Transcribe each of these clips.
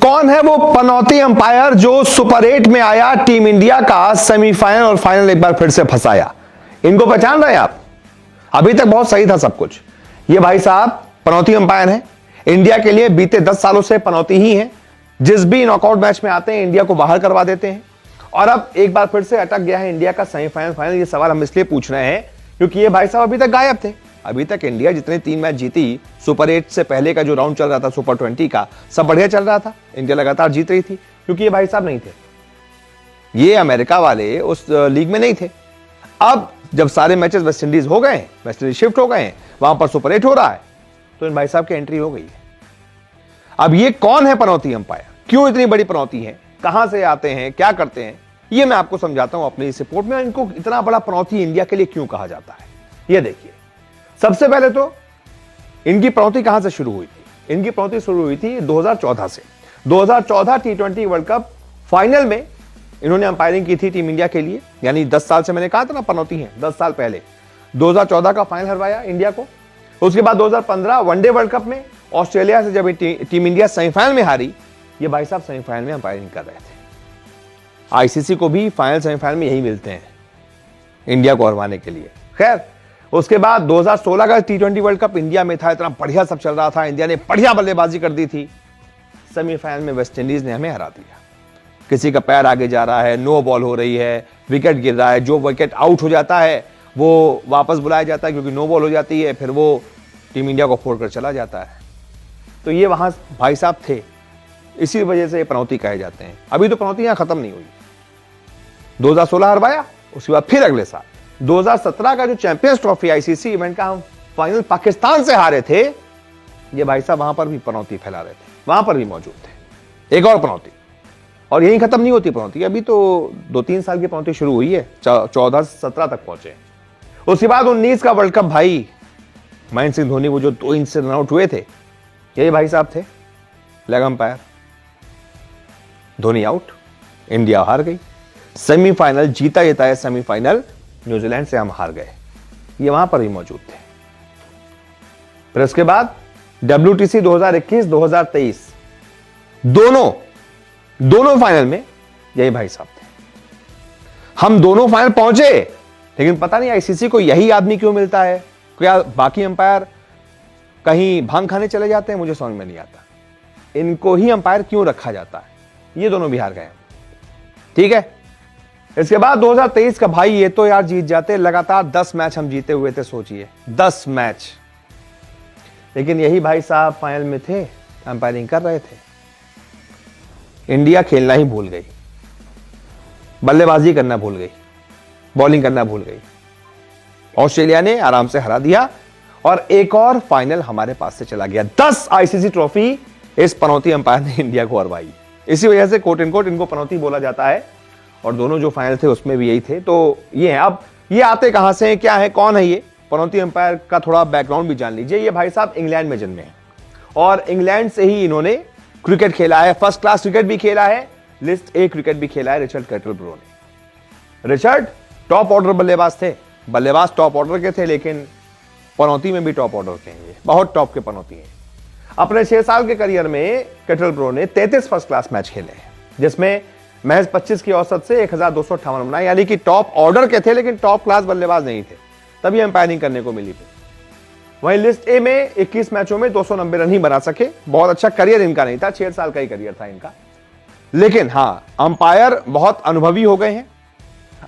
कौन है वो पनौती अंपायर जो सुपर 8 में आया, टीम इंडिया का सेमीफाइनल और फाइनल एक बार फिर से फंसाया? इनको पहचान रहे हैं आप? अभी तक बहुत सही था सब कुछ। ये भाई साहब पनौती अंपायर हैं। इंडिया के लिए बीते 10 सालों से पनौती ही हैं। जिस भी नॉकआउट मैच में आते हैं इंडिया को बाहर करवा देते हैं। और अब एक बार फिर से अटक गया है इंडिया का सेमीफाइनल फाइनल। ये सवाल हम इसलिए पूछ रहे हैं क्योंकि ये भाई साहब अभी तक गायब थे। अभी तक इंडिया जितने 3 मैच जीती, सुपर 8 से पहले का जो राउंड चल रहा था, सुपर 20 का, सब बढ़िया चल रहा था। इंडिया लगातार जीत रही थी क्योंकि ये भाई साहब नहीं थे। ये अमेरिका वाले उस लीग में नहीं थे। अब जब सारे मैचेस वेस्ट इंडीज हो गए, वेस्ट इंडीज शिफ्ट हो गए, वहां पर सुपर 8 हो रहा है, तो इन भाई साहब की एंट्री हो गई है। अब ये कौन है पनौती अंपायर? क्यों इतनी बड़ी पनौती है? कहां से आते हैं? क्या करते हैं? ये मैं आपको समझाता हूं अपनी इस रिपोर्ट में। इनको इतना बड़ा पनौती इंडिया के लिए क्यों कहा जाता है, ये देखिए। सबसे पहले तो इनकी पनौती कहां से शुरू हुई थी? इनकी पनौती शुरू हुई थी 2014 से। 2014 T20 वर्ल्ड कप फाइनल में इन्होंने अंपायरिंग की थी टीम इंडिया के लिए। यानी 10 साल से, मैंने कहा था ना पनौती है, 10 साल पहले 2014 का फाइनल हरवाया इंडिया को। उसके बाद 2015 वनडे वर्ल्ड कप में ऑस्ट्रेलिया से जब टीम इंडिया सेमीफाइनल में हारी, ये भाई साहब सेमीफाइनल में अंपायरिंग कर रहे थे। आईसीसी को भी फाइनल सेमीफाइनल में यही मिलते हैं इंडिया को हरवाने के लिए। खैर, उसके बाद 2016 का T20 वर्ल्ड कप इंडिया में था। इतना बढ़िया सब चल रहा था, इंडिया ने बढ़िया बल्लेबाजी कर दी थी। सेमीफाइनल में वेस्ट इंडीज ने हमें हरा दिया। किसी का पैर आगे जा रहा है, नो बॉल हो रही है, विकेट गिर रहा है, जो विकेट आउट हो जाता है वो वापस बुलाया जाता है क्योंकि नो बॉल हो जाती है, फिर वो टीम इंडिया को फोड़ कर चला जाता है। तो ये वहां भाई साहब थे, इसी वजह से पनौती कहे जाते हैं। अभी तो पनौती यहां खत्म नहीं हुई। 2016 हरवाया, उसके बाद फिर अगले साल 2017 का जो चैंपियंस ट्रॉफी आईसीसी इवेंट का हम फाइनल पाकिस्तान से हारे थे, ये भाई साहब वहां पर भी पनौती फैला रहे थे, वहां पर भी मौजूद थे। एक और पनौती, और यही खत्म नहीं होती पनौती। अभी तो 2-3 साल की पनौती शुरू हुई है, 14-17 तक पहुंचे। उसके बाद 19 का वर्ल्ड कप, भाई महेंद्र सिंह धोनी वो जो 2 इंच से रन आउट हुए थे, यही भाई साहब थे leg umpire. Dhoni out, India हार गई। सेमीफाइनल जीता है सेमीफाइनल, न्यूजीलैंड से हम हार गए। ये वहां पर भी मौजूद थे। फिर उसके बाद WTC 2021-2023 दोनों फाइनल में यही भाई साहब थे। हम दोनों फाइनल पहुंचे, लेकिन पता नहीं आईसीसी को यही आदमी क्यों मिलता है। क्या बाकी अंपायर कहीं भांग खाने चले जाते हैं? मुझे समझ में नहीं आता। इनको ही अंपायर क्यों रखा जाता है? ये दोनों भी हार गए। ठीक है, इसके बाद 2023 का, भाई ये तो यार जीत जाते। लगातार 10 मैच हम जीते हुए थे, सोचिए 10 मैच। लेकिन यही भाई साहब फाइनल में थे, अंपायरिंग कर रहे थे। इंडिया खेलना ही भूल गई, बल्लेबाजी करना भूल गई, बॉलिंग करना भूल गई। ऑस्ट्रेलिया ने आराम से हरा दिया और एक और फाइनल हमारे पास से चला गया। 10 आईसीसी ट्रॉफी इस पनौती अंपायर ने इंडिया को हरवाई। इसी वजह से कोट एंड कोट इनको पनौती बोला जाता है। और दोनों जो फाइनल थे उसमें भी यही थे। तो ये है। अब ये आते कहां से हैं, क्या है, कौन है ये पनौती अंपायर का थोड़ा बैकग्राउंड भी जान लीजिए। ये भाई साहब इंग्लैंड में जन्मे हैं और इंग्लैंड से ही इन्होंने क्रिकेट खेला है। फर्स्ट क्लास क्रिकेट भी खेला है, लिस्ट ए क्रिकेट भी खेला है रिचर्ड कैटलब्रो ने। रिचर्ड टॉप ऑर्डर बल्लेबाज थे, बल्लेबाज टॉप ऑर्डर के थे, लेकिन पनौती में भी टॉप ऑर्डर के हैं, बहुत टॉप के पनौती हैं। अपने 6 साल के करियर में कैटलब्रो ने 33 फर्स्ट क्लास मैच खेले हैं, जिसमें महज 25 की औसत से 1258 रन बनाए। यानी कि टॉप ऑर्डर के थे, लेकिन टॉप क्लास बल्लेबाज नहीं थे, तभी अंपायरिंग करने को मिली थी। वहीं लिस्ट ए में 21 मैचों में 290 रन ही बना सके। बहुत अच्छा करियर इनका नहीं था, 6 साल का ही करियर था इनका। लेकिन हां, अंपायर बहुत अनुभवी हो गए हैं।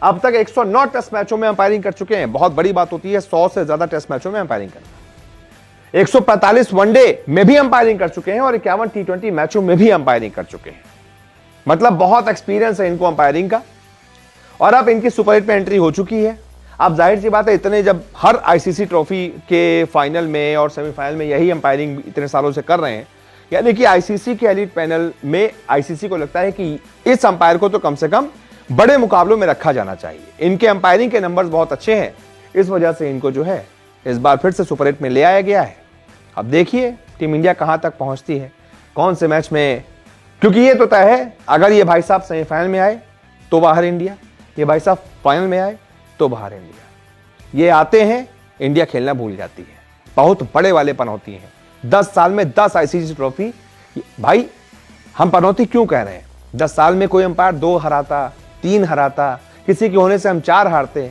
अब तक 109 टेस्ट मैचों में अंपायरिंग कर चुके हैं। बहुत बड़ी बात होती है 100 से ज्यादा टेस्ट मैचों में अंपायरिंग करना। 145 वनडे में भी अंपायरिंग कर चुके हैं और 51 T20 मैचों में भी अंपायरिंग कर चुके हैं। मतलब बहुत एक्सपीरियंस है इनको अंपायरिंग का। और अब इनकी सुपर 8 में एंट्री हो चुकी है। अब जाहिर सी बात है, इतने जब हर आईसीसी ट्रॉफी के फाइनल में और सेमीफाइनल में यही अंपायरिंग इतने सालों से कर रहे हैं, यानी कि आईसीसी के एलीट पैनल में आईसीसी को लगता है कि इस अंपायर को तो कम से कम बड़े मुकाबलों में रखा जाना चाहिए। इनके अंपायरिंग के नंबर्स बहुत अच्छे हैं, इस वजह से इनको जो है इस बार फिर से सुपर 8 में ले आया गया है। अब देखिए टीम इंडिया कहां तक पहुंचती है, कौन से मैच में, क्योंकि ये तो तय है, अगर ये भाई साहब सेमीफाइनल में आए तो बाहर इंडिया, ये भाई साहब फाइनल में आए तो बाहर इंडिया। ये आते हैं, इंडिया खेलना भूल जाती है। बहुत बड़े वाले पनौती हैं। 10 साल में 10 आईसीसी ट्रॉफी। भाई हम पनौती क्यों कह रहे हैं? 10 साल में कोई अंपायर 2 हराता, 3 हराता, किसी के होने से हम 4 हारते।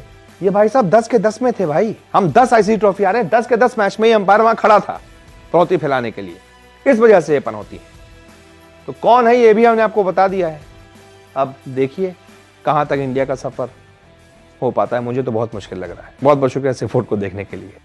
ये भाई साहब 10 के 10 में थे भाई। हम 10 ICC ट्रॉफी हारे, 10 के 10 मैच में ही अंपायर वहां खड़ा था पनौती फैलाने के लिए। इस वजह से ये पनौती है। तो कौन है ये भी हमने आपको बता दिया है। अब देखिए कहां तक इंडिया का सफर हो पाता है। मुझे तो बहुत मुश्किल लग रहा है। बहुत बहुत शुक्रिया इस रिपोर्ट को देखने के लिए।